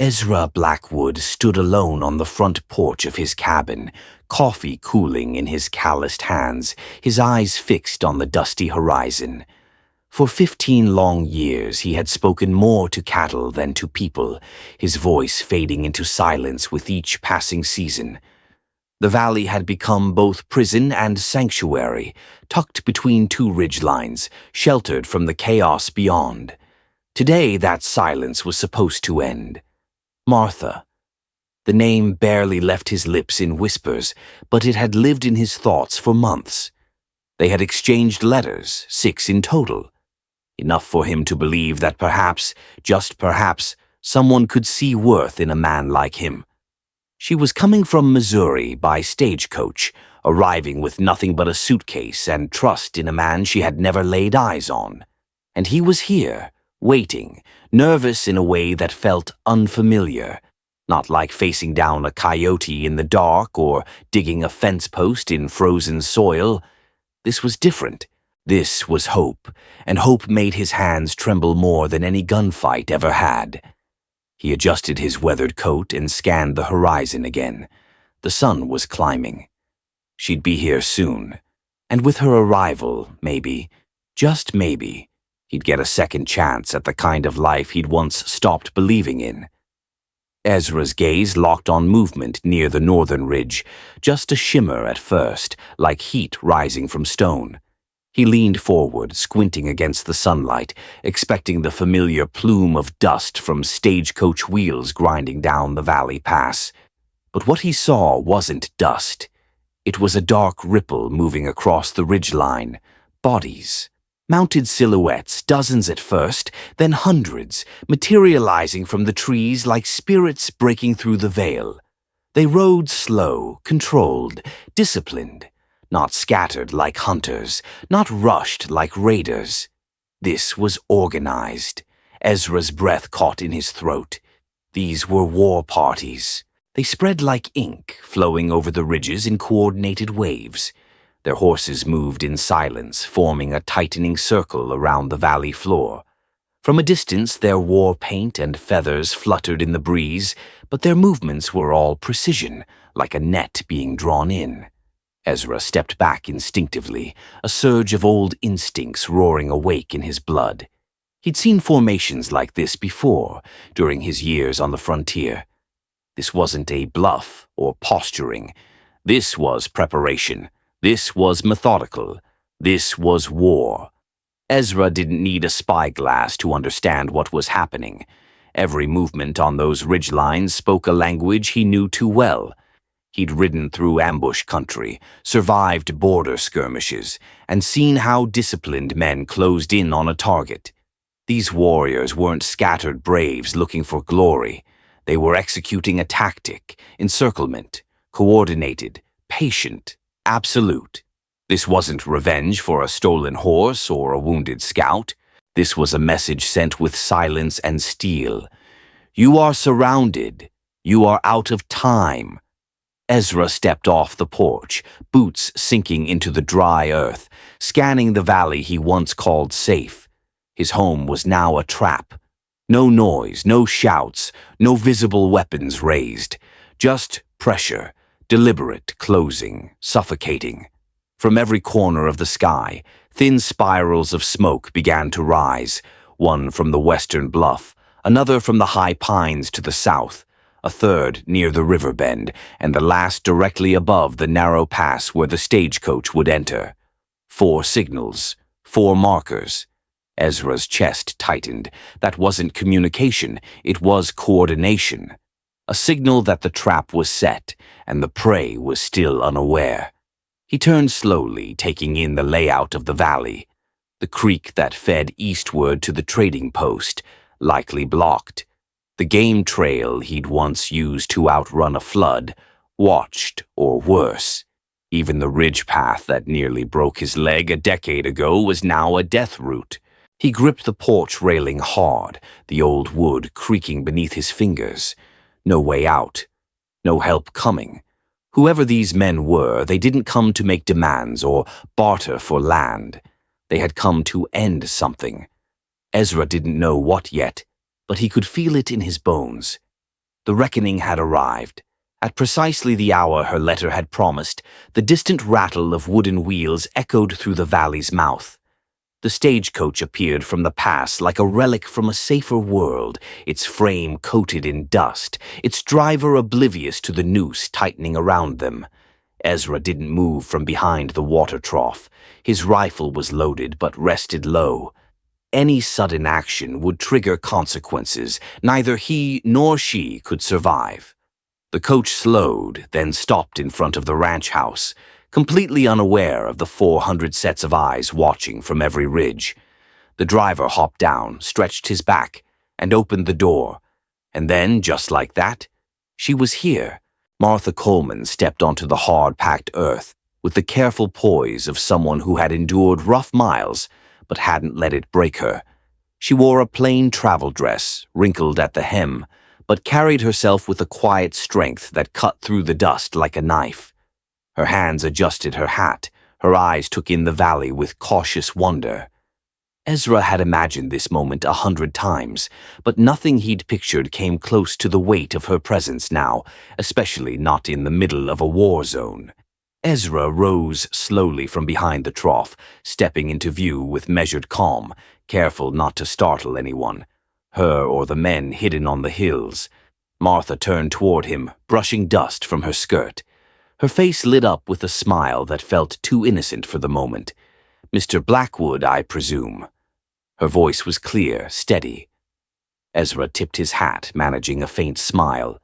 Ezra Blackwood stood alone on the front porch of his cabin, coffee cooling in his calloused hands, his eyes fixed on the dusty horizon. For 15 long years he had spoken more to cattle than to people, his voice fading into silence with each passing season. The valley had become both prison and sanctuary, tucked between two ridgelines, sheltered from the chaos beyond. Today that silence was supposed to end. Martha. The name barely left his lips in whispers, but it had lived in his thoughts for months. They had exchanged letters, 6 in total. Enough for him to believe that perhaps, just perhaps, someone could see worth in a man like him. She was coming from Missouri by stagecoach, arriving with nothing but a suitcase and trust in a man she had never laid eyes on. And he was here, waiting, nervous in a way that felt unfamiliar, not like facing down a coyote in the dark or digging a fence post in frozen soil. This was different. This was hope, and hope made his hands tremble more than any gunfight ever had. He adjusted his weathered coat and scanned the horizon again. The sun was climbing. She'd be here soon, and with her arrival, maybe, just maybe, he'd get a second chance at the kind of life he'd once stopped believing in. Ezra's gaze locked on movement near the northern ridge, just a shimmer at first, like heat rising from stone. He leaned forward, squinting against the sunlight, expecting the familiar plume of dust from stagecoach wheels grinding down the valley pass. But what he saw wasn't dust. It was a dark ripple moving across the ridgeline. Bodies. Mounted silhouettes, dozens at first, then hundreds, materializing from the trees like spirits breaking through the veil. They rode slow, controlled, disciplined. Not scattered like hunters, not rushed like raiders. This was organized. Ezra's breath caught in his throat. These were war parties. They spread like ink, flowing over the ridges in coordinated waves. Their horses moved in silence, forming a tightening circle around the valley floor. From a distance, their war paint and feathers fluttered in the breeze, but their movements were all precision, like a net being drawn in. Ezra stepped back instinctively, a surge of old instincts roaring awake in his blood. He'd seen formations like this before, during his years on the frontier. This wasn't a bluff or posturing. This was preparation. This was methodical. This was war. Ezra didn't need a spyglass to understand what was happening. Every movement on those ridgelines spoke a language he knew too well. He'd ridden through ambush country, survived border skirmishes, and seen how disciplined men closed in on a target. These warriors weren't scattered braves looking for glory. They were executing a tactic, encirclement, coordinated, patient, absolute. This wasn't revenge for a stolen horse or a wounded scout. This was a message sent with silence and steel. You are surrounded. You are out of time. Ezra stepped off the porch, boots sinking into the dry earth, scanning the valley he once called safe. His home was now a trap. No noise, no shouts, no visible weapons raised. Just pressure, deliberate closing, suffocating. From every corner of the sky, thin spirals of smoke began to rise, one from the western bluff, another from the high pines to the south, a third near the river bend, and the last directly above the narrow pass where the stagecoach would enter. 4 signals, 4 markers. Ezra's chest tightened. That wasn't communication, it was coordination. A signal that the trap was set, and the prey was still unaware. He turned slowly, taking in the layout of the valley. The creek that fed eastward to the trading post, likely blocked. The game trail he'd once used to outrun a flood, watched, or worse. Even the ridge path that nearly broke his leg a decade ago was now a death route. He gripped the porch railing hard, the old wood creaking beneath his fingers. No way out. No help coming. Whoever these men were, they didn't come to make demands or barter for land. They had come to end something. Ezra didn't know what yet, but he could feel it in his bones. The reckoning had arrived. At precisely the hour her letter had promised, the distant rattle of wooden wheels echoed through the valley's mouth. The stagecoach appeared from the pass like a relic from a safer world, its frame coated in dust, its driver oblivious to the noose tightening around them. Ezra didn't move from behind the water trough. His rifle was loaded but rested low. Any sudden action would trigger consequences. Neither he nor she could survive. The coach slowed, then stopped in front of the ranch house, completely unaware of the 400 sets of eyes watching from every ridge. The driver hopped down, stretched his back, and opened the door. And then, just like that, she was here. Martha Coleman stepped onto the hard-packed earth with the careful poise of someone who had endured rough miles but hadn't let it break her. She wore a plain travel dress, wrinkled at the hem, but carried herself with a quiet strength that cut through the dust like a knife. Her hands adjusted her hat, her eyes took in the valley with cautious wonder. Ezra had imagined this moment 100 times, but nothing he'd pictured came close to the weight of her presence now, especially not in the middle of a war zone. Ezra rose slowly from behind the trough, stepping into view with measured calm, careful not to startle anyone, her or the men hidden on the hills. Martha turned toward him, brushing dust from her skirt. Her face lit up with a smile that felt too innocent for the moment. "Mr. Blackwood, I presume." Her voice was clear, steady. Ezra tipped his hat, managing a faint smile.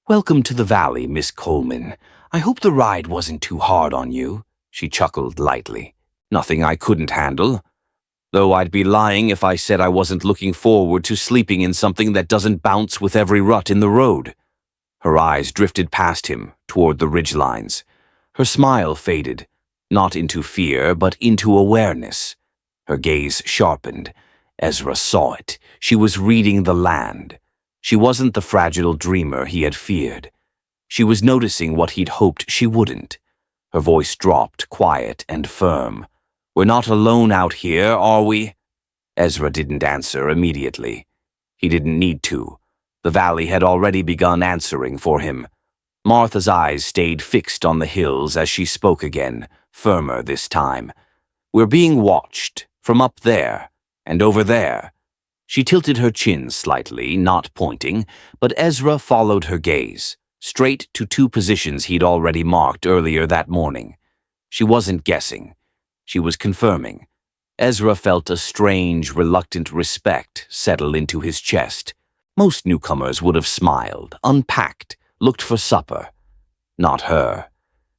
"Welcome to the valley, Miss Coleman. I hope the ride wasn't too hard on you," she chuckled lightly. "Nothing I couldn't handle. Though I'd be lying if I said I wasn't looking forward to sleeping in something that doesn't bounce with every rut in the road." Her eyes drifted past him, toward the ridgelines. Her smile faded, not into fear, but into awareness. Her gaze sharpened. Ezra saw it. She was reading the land. She wasn't the fragile dreamer he had feared. She was noticing what he'd hoped she wouldn't. Her voice dropped, quiet and firm. "We're not alone out here, are we?" Ezra didn't answer immediately. He didn't need to. The valley had already begun answering for him. Martha's eyes stayed fixed on the hills as she spoke again, firmer this time. "We're being watched, from up there, and over there." She tilted her chin slightly, not pointing, but Ezra followed her gaze, straight to two positions he'd already marked earlier that morning. She wasn't guessing. She was confirming. Ezra felt a strange, reluctant respect settle into his chest. Most newcomers would have smiled, unpacked, looked for supper. Not her.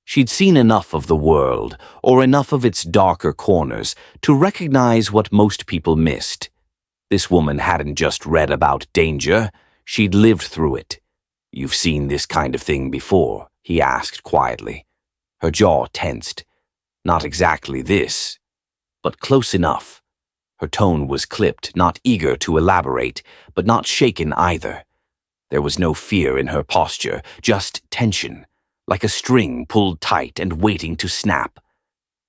She'd seen enough of the world, or enough of its darker corners, to recognize what most people missed. This woman hadn't just read about danger, she'd lived through it. "You've seen this kind of thing before?" he asked quietly. Her jaw tensed. "Not exactly this, but close enough." Her tone was clipped, not eager to elaborate, but not shaken either. There was no fear in her posture, just tension, like a string pulled tight and waiting to snap.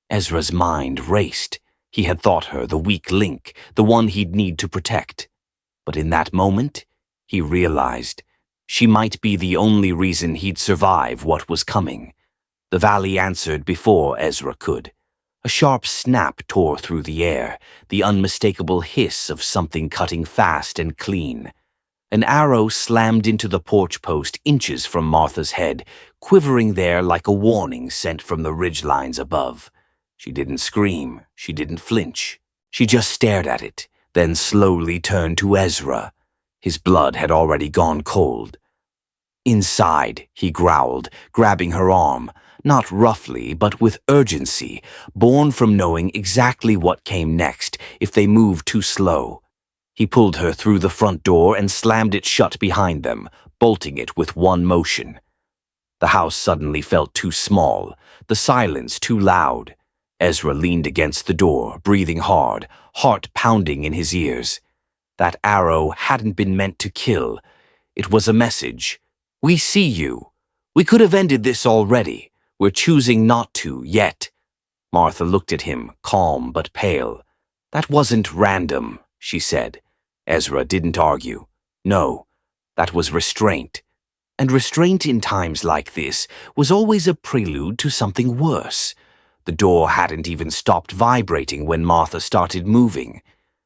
Ezra's mind raced. He had thought her the weak link, the one he'd need to protect. But in that moment, he realized she might be the only reason he'd survive what was coming. The valley answered before Ezra could. A sharp snap tore through the air, the unmistakable hiss of something cutting fast and clean. An arrow slammed into the porch post inches from Martha's head, quivering there like a warning sent from the ridgelines above. She didn't scream, she didn't flinch. She just stared at it, then slowly turned to Ezra. His blood had already gone cold. "Inside," he growled, grabbing her arm, not roughly, but with urgency, born from knowing exactly what came next if they moved too slow. He pulled her through the front door and slammed it shut behind them, bolting it with one motion. The house suddenly felt too small, the silence too loud. Ezra leaned against the door, breathing hard, heart pounding in his ears. That arrow hadn't been meant to kill. It was a message. "We see you. We could have ended this already. We're choosing not to, yet." Martha looked at him, calm but pale. "That wasn't random," she said. Ezra didn't argue. "No, that was restraint. And restraint in times like this was always a prelude to something worse. The door hadn't even stopped vibrating when Martha started moving.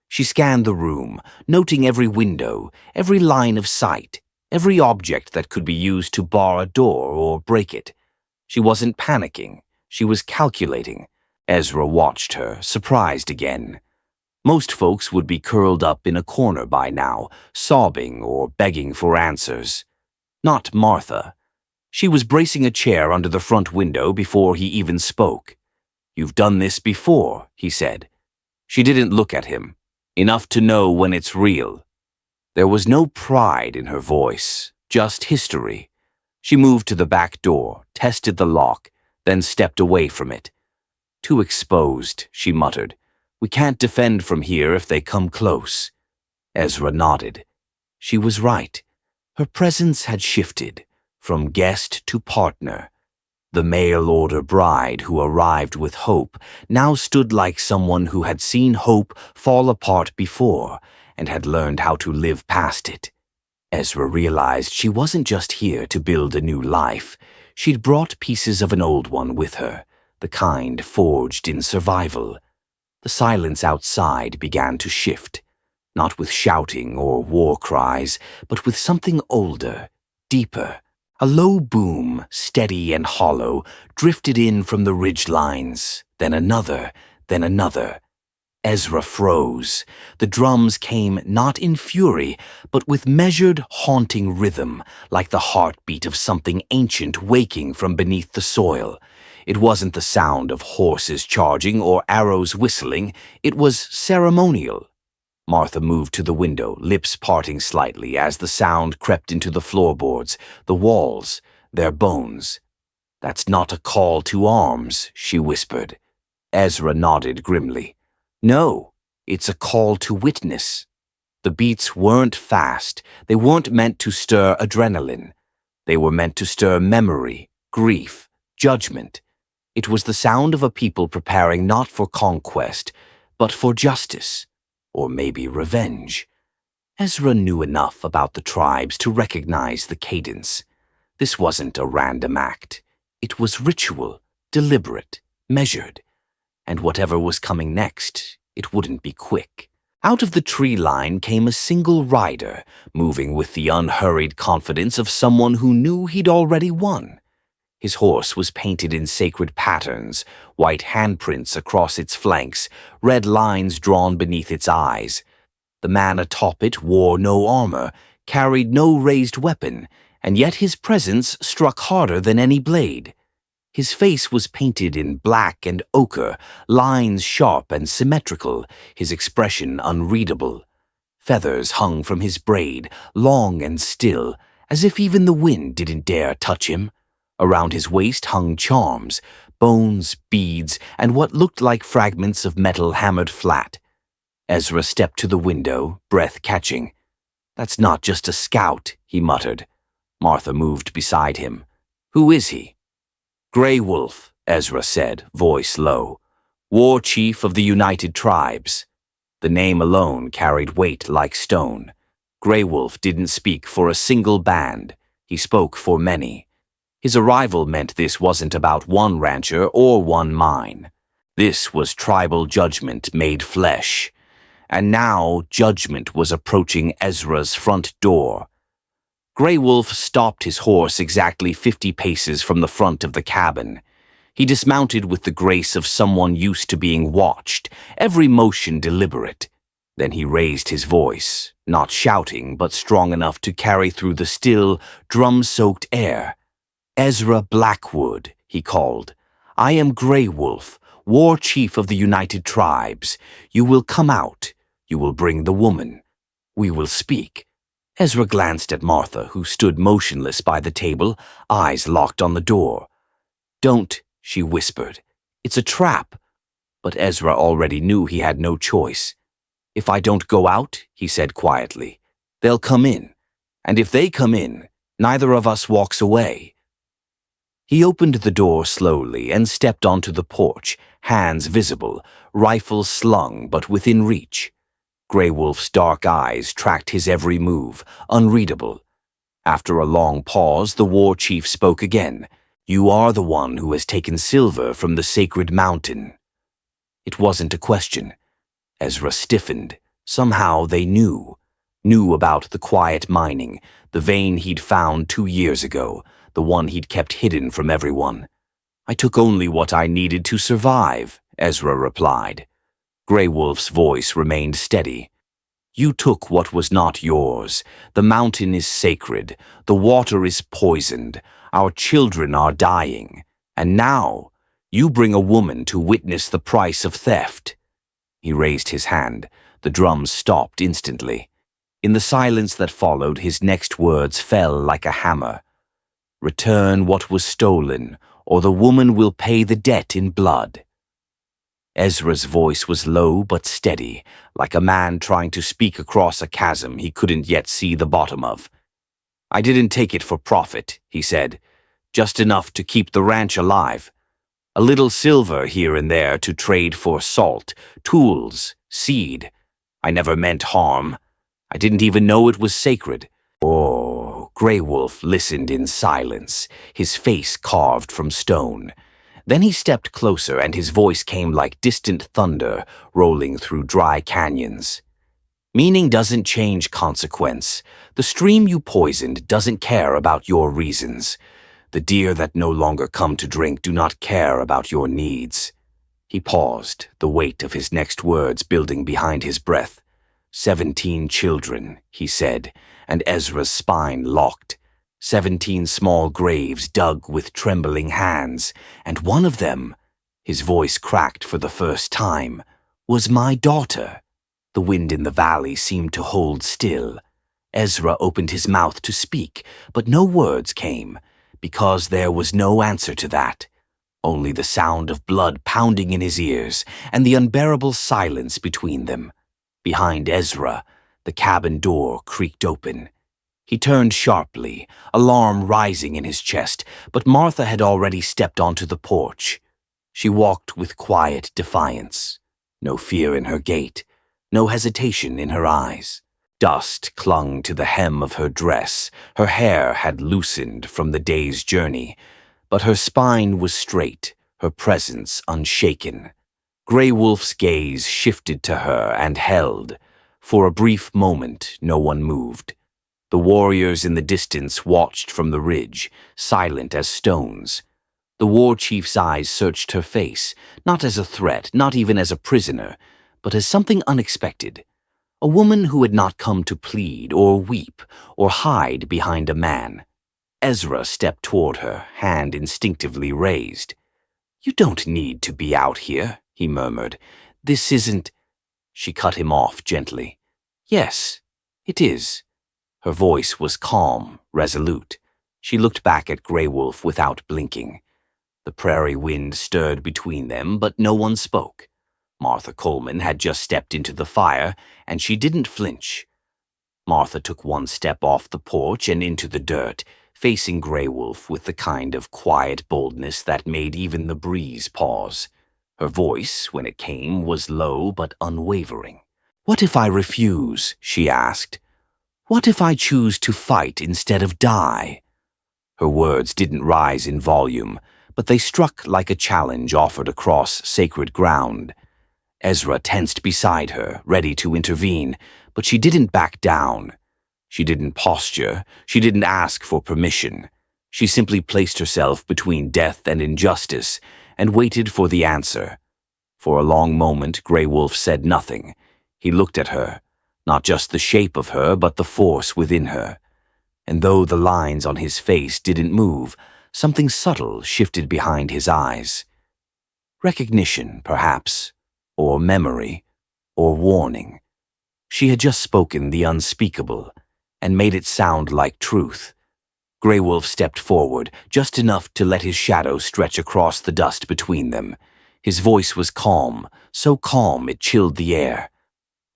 She scanned the room, noting every window, every line of sight, every object that could be used to bar a door or break it. She wasn't panicking. She was calculating. Ezra watched her, surprised again. Most folks would be curled up in a corner by now, sobbing or begging for answers. Not Martha. She was bracing a chair under the front window before he even spoke. "You've done this before," he said. She didn't look at him. Enough to know when it's real. There was no pride in her voice, just history. She moved to the back door, tested the lock, then stepped away from it. "Too exposed," she muttered. "We can't defend from here if they come close." Ezra nodded. She was right. Her presence had shifted, from guest to partner. The mail-order bride who arrived with hope now stood like someone who had seen hope fall apart before and had learned how to live past it. Ezra realized she wasn't just here to build a new life. She'd brought pieces of an old one with her, the kind forged in survival. The silence outside began to shift, not with shouting or war cries, but with something older, deeper. A low boom, steady and hollow, drifted in from the ridge lines, then another, then another. Ezra froze. The drums came not in fury, but with measured, haunting rhythm, like the heartbeat of something ancient waking from beneath the soil. It wasn't the sound of horses charging or arrows whistling. It was ceremonial. Martha moved to the window, lips parting slightly as the sound crept into the floorboards, the walls, their bones. "That's not a call to arms," she whispered. Ezra nodded grimly. "No, it's a call to witness." The beats weren't fast. They weren't meant to stir adrenaline. They were meant to stir memory, grief, judgment. It was the sound of a people preparing not for conquest, but for justice. Or maybe revenge. Ezra knew enough about the tribes to recognize the cadence. This wasn't a random act. It was ritual, deliberate, measured. And whatever was coming next, it wouldn't be quick. Out of the tree line came a single rider, moving with the unhurried confidence of someone who knew he'd already won. His horse was painted in sacred patterns, white handprints across its flanks, red lines drawn beneath its eyes. The man atop it wore no armor, carried no raised weapon, and yet his presence struck harder than any blade. His face was painted in black and ochre, lines sharp and symmetrical, his expression unreadable. Feathers hung from his braid, long and still, as if even the wind didn't dare touch him. Around his waist hung charms, bones, beads, and what looked like fragments of metal hammered flat. Ezra stepped to the window, breath catching. "That's not just a scout," he muttered. Martha moved beside him. "Who is he?" "Grey Wolf," Ezra said, voice low. "War Chief of the United Tribes." The name alone carried weight like stone. Grey Wolf didn't speak for a single band. He spoke for many. His arrival meant this wasn't about one rancher or one mine. This was tribal judgment made flesh. And now judgment was approaching Ezra's front door. Grey Wolf stopped his horse exactly 50 paces from the front of the cabin. He dismounted with the grace of someone used to being watched, every motion deliberate. Then he raised his voice, not shouting but strong enough to carry through the still, drum-soaked air. "Ezra Blackwood," he called. "I am Grey Wolf, War Chief of the United Tribes. You will come out. You will bring the woman. We will speak." Ezra glanced at Martha, who stood motionless by the table, eyes locked on the door. "Don't," she whispered. "It's a trap." But Ezra already knew he had no choice. "If I don't go out," he said quietly, "they'll come in. And if they come in, neither of us walks away." He opened the door slowly and stepped onto the porch, hands visible, rifle slung but within reach. Grey Wolf's dark eyes tracked his every move, unreadable. After a long pause, the war chief spoke again. "You are the one who has taken silver from the sacred mountain." It wasn't a question. Ezra stiffened. Somehow they knew. Knew about the quiet mining, the vein he'd found 2 years ago, the one he'd kept hidden from everyone. "I took only what I needed to survive," Ezra replied. Grey Wolf's voice remained steady. "You took what was not yours. The mountain is sacred. The water is poisoned. Our children are dying. And now, you bring a woman to witness the price of theft." He raised his hand. The drums stopped instantly. In the silence that followed, his next words fell like a hammer. "Return what was stolen, or the woman will pay the debt in blood." Ezra's voice was low but steady, like a man trying to speak across a chasm he couldn't yet see the bottom of. "I didn't take it for profit," he said. "Just enough to keep the ranch alive. A little silver here and there to trade for salt, tools, seed. I never meant harm. I didn't even know it was sacred." Oh, Grey Wolf listened in silence, his face carved from stone. Then he stepped closer, and his voice came like distant thunder rolling through dry canyons. "Meaning doesn't change consequence. The stream you poisoned doesn't care about your reasons. The deer that no longer come to drink do not care about your needs." He paused, the weight of his next words building behind his breath. 17 children, he said, and Ezra's spine locked. 17 small graves dug with trembling hands, and one of them, his voice cracked for the first time, was my daughter. The wind in the valley seemed to hold still. Ezra opened his mouth to speak, but no words came, because there was no answer to that. Only the sound of blood pounding in his ears and the unbearable silence between them. Behind Ezra, the cabin door creaked open. He turned sharply, alarm rising in his chest, but Martha had already stepped onto the porch. She walked with quiet defiance. No fear in her gait, no hesitation in her eyes. Dust clung to the hem of her dress. Her hair had loosened from the day's journey, but her spine was straight, her presence unshaken. Grey Wolf's gaze shifted to her and held. For a brief moment, no one moved. The warriors in the distance watched from the ridge, silent as stones. The war chief's eyes searched her face, not as a threat, not even as a prisoner, but as something unexpected. A woman who had not come to plead or weep or hide behind a man. Ezra stepped toward her, hand instinctively raised. "You don't need to be out here," he murmured. "This isn't—" She cut him off gently. "Yes, it is." Her voice was calm, resolute. She looked back at Grey Wolf without blinking. The prairie wind stirred between them, but no one spoke. Martha Coleman had just stepped into the fire, and she didn't flinch. Martha took one step off the porch and into the dirt, facing Grey Wolf with the kind of quiet boldness that made even the breeze pause. Her voice, when it came, was low but unwavering. "What if I refuse?" she asked. "What if I choose to fight instead of die?" Her words didn't rise in volume, but they struck like a challenge offered across sacred ground. Ezra tensed beside her, ready to intervene, but she didn't back down. She didn't posture, she didn't ask for permission. She simply placed herself between death and injustice and waited for the answer. For a long moment, Grey Wolf said nothing. He looked at her, not just the shape of her, but the force within her. And though the lines on his face didn't move, something subtle shifted behind his eyes. Recognition, perhaps, or memory, or warning. She had just spoken the unspeakable, and made it sound like truth. Grey Wolf stepped forward, just enough to let his shadow stretch across the dust between them. His voice was calm, so calm it chilled the air.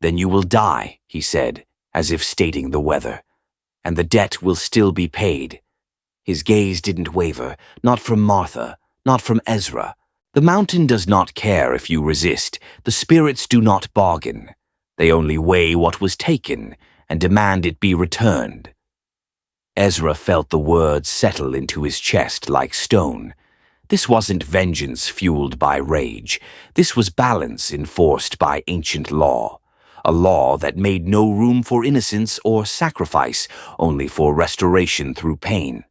"Then you will die," he said, as if stating the weather. "And the debt will still be paid." His gaze didn't waver, not from Martha, not from Ezra. The mountain does not care if you resist. The spirits do not bargain. They only weigh what was taken and demand it be returned. Ezra felt the words settle into his chest like stone. This wasn't vengeance fueled by rage. This was balance enforced by ancient law. A law that made no room for innocence or sacrifice, only for restoration through pain.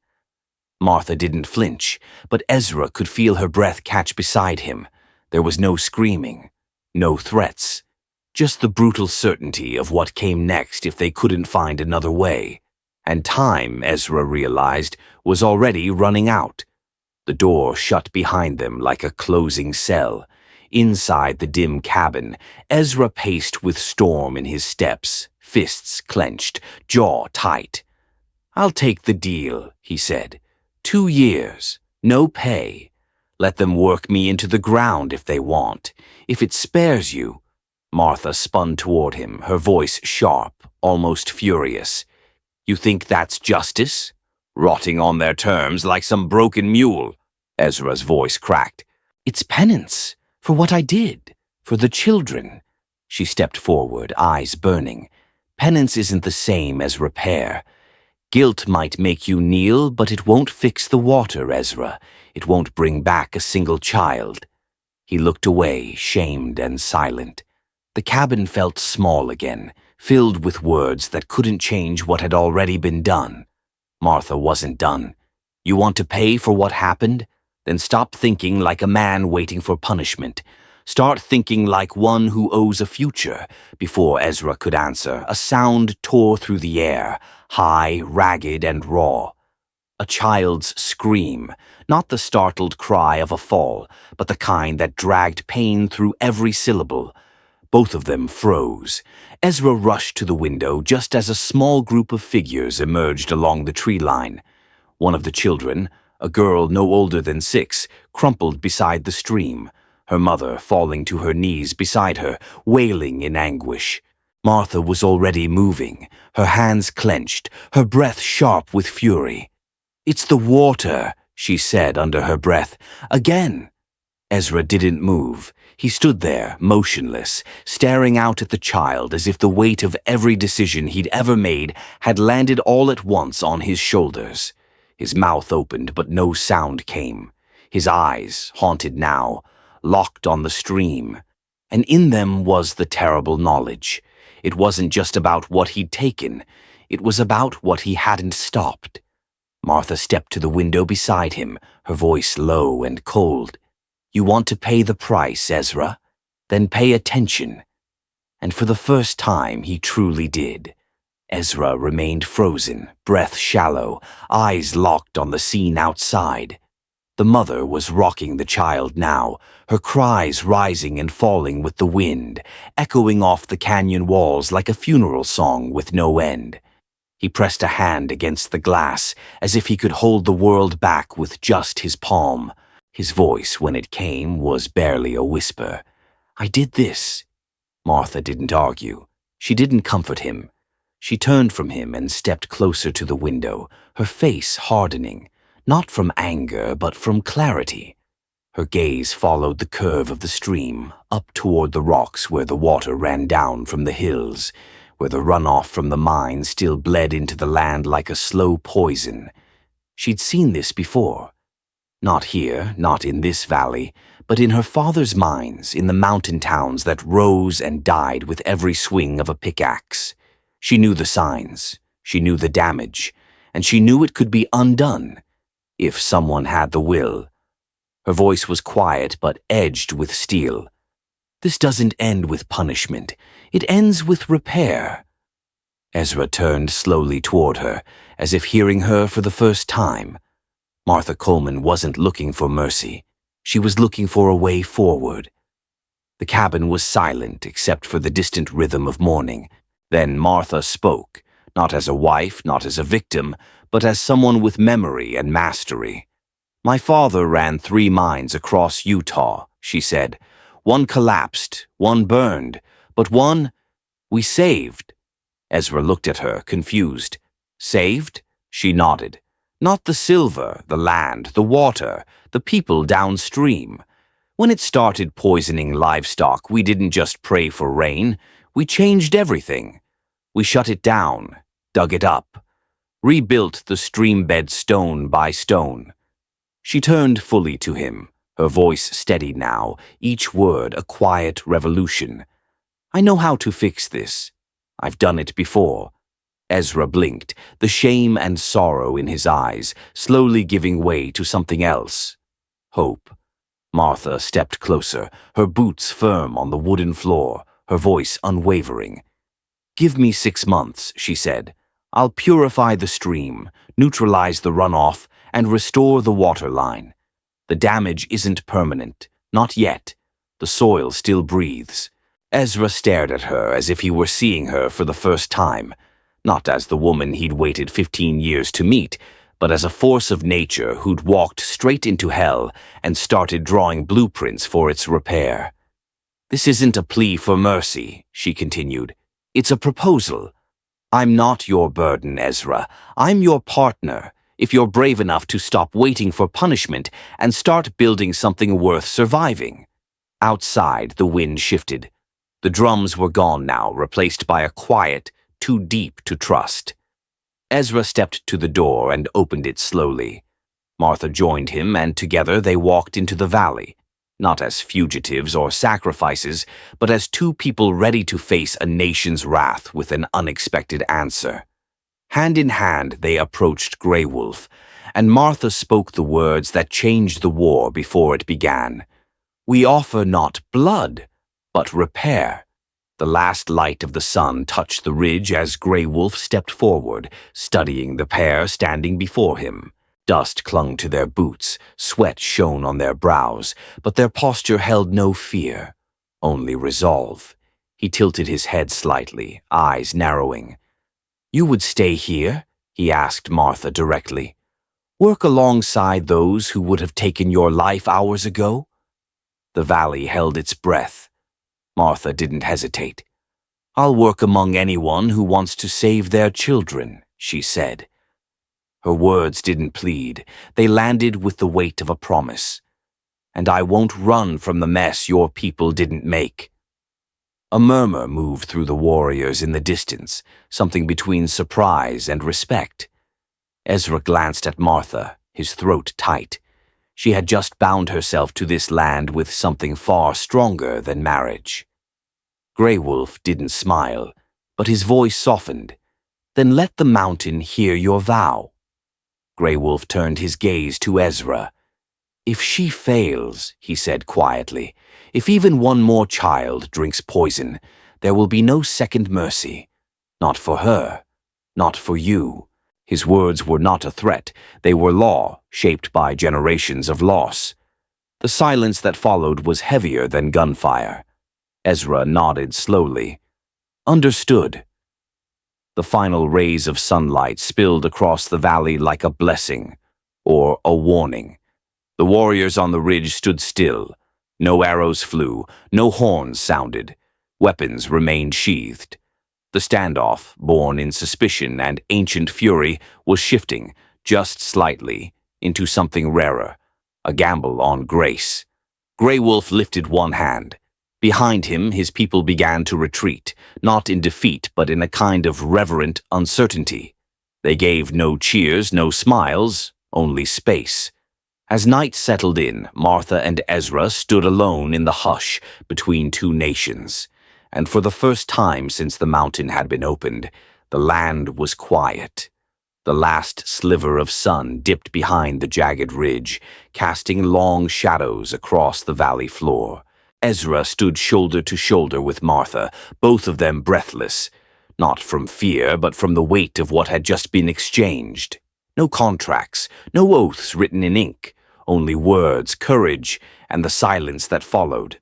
Martha didn't flinch, but Ezra could feel her breath catch beside him. There was no screaming, no threats, just the brutal certainty of what came next if they couldn't find another way. And time, Ezra realized, was already running out. The door shut behind them like a closing cell. Inside the dim cabin, Ezra paced with storm in his steps, fists clenched, jaw tight. "I'll take the deal," he said. 2 years, no pay. Let them work me into the ground if they want. If it spares you." Martha spun toward him, her voice sharp, almost furious. "You think that's justice? Rotting on their terms like some broken mule." Ezra's voice cracked. "It's penance for what I did, for the children." She stepped forward, eyes burning. "Penance isn't the same as repair. Guilt might make you kneel, but it won't fix the water, Ezra. It won't bring back a single child." He looked away, shamed and silent. The cabin felt small again, filled with words that couldn't change what had already been done. Martha wasn't done. "You want to pay for what happened? Then stop thinking like a man waiting for punishment. Start thinking like one who owes a future." Before Ezra could answer, a sound tore through the air, high, ragged, and raw. A child's scream, not the startled cry of a fall, but the kind that dragged pain through every syllable. Both of them froze. Ezra rushed to the window just as a small group of figures emerged along the tree line. One of the children, a girl no older than 6, crumpled beside the stream, her mother falling to her knees beside her, wailing in anguish. Martha was already moving, her hands clenched, her breath sharp with fury. "It's the water," she said under her breath. "Again." Ezra didn't move. He stood there, motionless, staring out at the child as if the weight of every decision he'd ever made had landed all at once on his shoulders. His mouth opened, but no sound came. His eyes, haunted now, locked on the stream. And in them was the terrible knowledge. It wasn't just about what he'd taken. It was about what he hadn't stopped. Martha stepped to the window beside him, her voice low and cold. "You want to pay the price, Ezra? Then pay attention." And for the first time, he truly did. Ezra remained frozen, breath shallow, eyes locked on the scene outside. The mother was rocking the child now, her cries rising and falling with the wind, echoing off the canyon walls like a funeral song with no end. He pressed a hand against the glass, as if he could hold the world back with just his palm. His voice, when it came, was barely a whisper. "I did this." Martha didn't argue. She didn't comfort him. She turned from him and stepped closer to the window, her face hardening, not from anger but from clarity. Her gaze followed the curve of the stream, up toward the rocks where the water ran down from the hills, where the runoff from the mine still bled into the land like a slow poison. She'd seen this before. Not here, not in this valley, but in her father's mines, in the mountain towns that rose and died with every swing of a pickaxe. She knew the signs, she knew the damage, and she knew it could be undone, if someone had the will. Her voice was quiet but edged with steel. "This doesn't end with punishment. It ends with repair." Ezra turned slowly toward her, as if hearing her for the first time. Martha Coleman wasn't looking for mercy. She was looking for a way forward. The cabin was silent except for the distant rhythm of mourning. Then Martha spoke, not as a wife, not as a victim, but as someone with memory and mastery. "My father ran 3 mines across Utah," she said. "One collapsed, one burned, but one we saved." Ezra looked at her, confused. "Saved?" She nodded. "Not the silver, the land, the water, the people downstream. When it started poisoning livestock, we didn't just pray for rain. We changed everything. We shut it down, dug it up. rebuilt the stream bed stone by stone. She turned fully to him, her voice steady now, each word a quiet revolution. I know how to fix this. I've done it before. Ezra blinked, the shame and sorrow in his eyes, slowly giving way to something else. Hope. Martha stepped closer, her boots firm on the wooden floor, her voice unwavering. Give me 6 months, she said. I'll purify the stream, neutralize the runoff, and restore the water line. The damage isn't permanent, not yet. The soil still breathes. Ezra stared at her as if he were seeing her for the first time, not as the woman he'd waited 15 years to meet, but as a force of nature who'd walked straight into hell and started drawing blueprints for its repair. This isn't a plea for mercy, she continued. It's a proposal. I'm not your burden, Ezra. I'm your partner, if you're brave enough to stop waiting for punishment and start building something worth surviving. Outside, the wind shifted. The drums were gone now, replaced by a quiet, too deep to trust. Ezra stepped to the door and opened it slowly. Martha joined him, and together they walked into the valley, not as fugitives or sacrifices, but as two people ready to face a nation's wrath with an unexpected answer. Hand in hand, they approached Grey Wolf, and Martha spoke the words that changed the war before it began. We offer not blood, but repair. The last light of the sun touched the ridge as Grey Wolf stepped forward, studying the pair standing before him. Dust clung to their boots, sweat shone on their brows, but their posture held no fear, only resolve. He tilted his head slightly, eyes narrowing. You would stay here? He asked Martha directly. Work alongside those who would have taken your life hours ago? The valley held its breath. Martha didn't hesitate. I'll work among anyone who wants to save their children, she said. Her words didn't plead. They landed with the weight of a promise. And I won't run from the mess your people didn't make. A murmur moved through the warriors in the distance, something between surprise and respect. Ezra glanced at Martha, his throat tight. She had just bound herself to this land with something far stronger than marriage. Grey Wolf didn't smile, but his voice softened. Then let the mountain hear your vow. Grey Wolf turned his gaze to Ezra. If she fails, he said quietly, if even one more child drinks poison, there will be no second mercy. Not for her, not for you. His words were not a threat. They were law, shaped by generations of loss. The silence that followed was heavier than gunfire. Ezra nodded slowly. Understood. The final rays of sunlight spilled across the valley like a blessing, or a warning. The warriors on the ridge stood still. No arrows flew, no horns sounded. Weapons remained sheathed. The standoff, born in suspicion and ancient fury, was shifting, just slightly, into something rarer, a gamble on grace. Grey Wolf lifted one hand. Behind him, his people began to retreat, not in defeat, but in a kind of reverent uncertainty. They gave no cheers, no smiles, only space. As night settled in, Martha and Ezra stood alone in the hush between two nations. And for the first time since the mountain had been opened, the land was quiet. The last sliver of sun dipped behind the jagged ridge, casting long shadows across the valley floor. Ezra stood shoulder to shoulder with Martha, both of them breathless, not from fear, but from the weight of what had just been exchanged. No contracts, no oaths written in ink, only words, courage, and the silence that followed.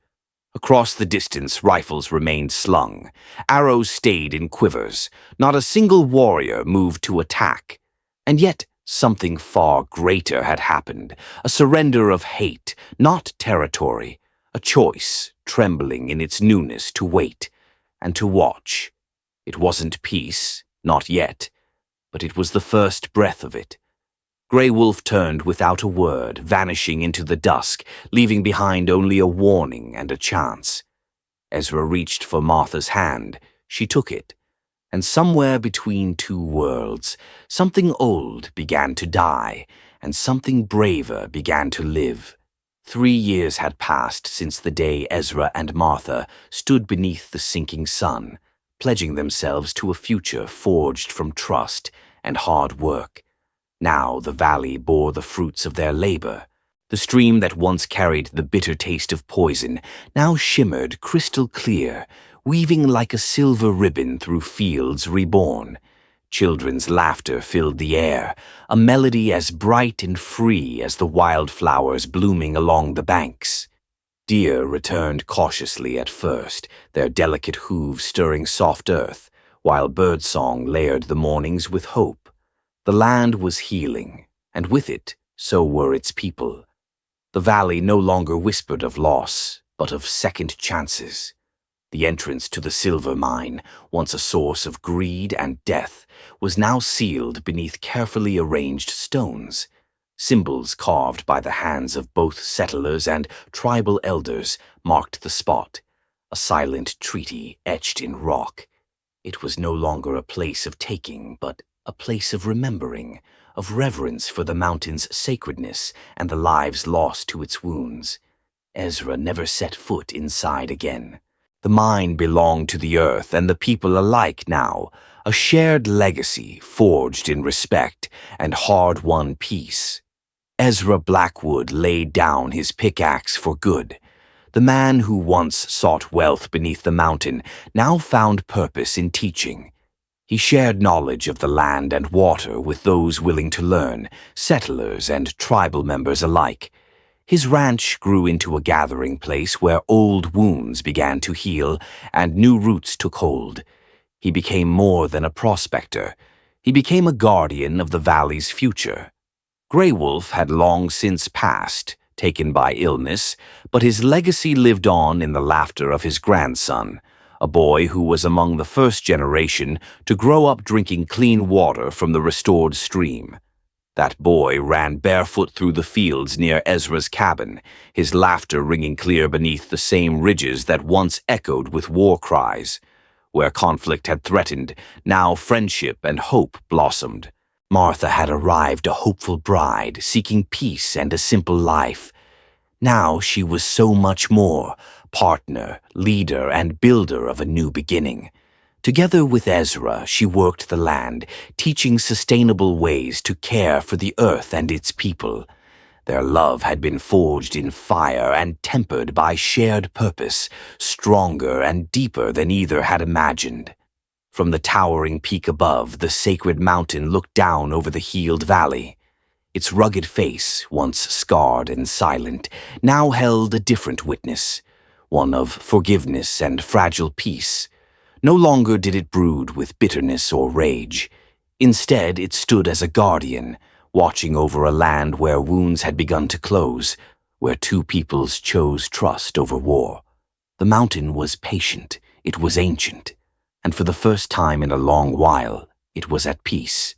Across the distance, rifles remained slung. Arrows stayed in quivers. Not a single warrior moved to attack. And yet, something far greater had happened. A surrender of hate, not territory. A choice, trembling in its newness, to wait and to watch. It wasn't peace, not yet, but it was the first breath of it. Grey Wolf turned without a word, vanishing into the dusk, leaving behind only a warning and a chance. Ezra reached for Martha's hand. She took it, And somewhere between two worlds, something old began to die, and something braver began to live. 3 years had passed since the day Ezra and Martha stood beneath the sinking sun, pledging themselves to a future forged from trust and hard work. Now the valley bore the fruits of their labor. The stream that once carried the bitter taste of poison now shimmered crystal clear, weaving like a silver ribbon through fields reborn. Children's laughter filled the air, a melody as bright and free as the wildflowers blooming along the banks. Deer returned cautiously at first, their delicate hooves stirring soft earth, while birdsong layered the mornings with hope. The land was healing, and with it, so were its people. The valley no longer whispered of loss, but of second chances. The entrance to the silver mine, once a source of greed and death, was now sealed beneath carefully arranged stones. Symbols carved by the hands of both settlers and tribal elders marked the spot, a silent treaty etched in rock. It was no longer a place of taking, but a place of remembering, of reverence for the mountain's sacredness and the lives lost to its wounds. Ezra never set foot inside again. The mine belonged to the earth and the people alike now, a shared legacy forged in respect and hard-won peace. Ezra Blackwood laid down his pickaxe for good. The man who once sought wealth beneath the mountain now found purpose in teaching. He shared knowledge of the land and water with those willing to learn, settlers and tribal members alike. His ranch grew into a gathering place where old wounds began to heal and new roots took hold. He became more than a prospector. He became a guardian of the valley's future. Grey Wolf had long since passed, taken by illness, but his legacy lived on in the laughter of his grandson, a boy who was among the first generation to grow up drinking clean water from the restored stream. That boy ran barefoot through the fields near Ezra's cabin, his laughter ringing clear beneath the same ridges that once echoed with war cries. Where conflict had threatened, now friendship and hope blossomed. Martha had arrived a hopeful bride, seeking peace and a simple life. Now she was so much more, partner, leader, and builder of a new beginning. Together with Ezra, she worked the land, teaching sustainable ways to care for the earth and its people. Their love had been forged in fire and tempered by shared purpose, stronger and deeper than either had imagined. From the towering peak above, the sacred mountain looked down over the healed valley. Its rugged face, once scarred and silent, now held a different witness, one of forgiveness and fragile peace. No longer did it brood with bitterness or rage. Instead, it stood as a guardian, watching over a land where wounds had begun to close, where two peoples chose trust over war. The mountain was patient, it was ancient, and for the first time in a long while, it was at peace.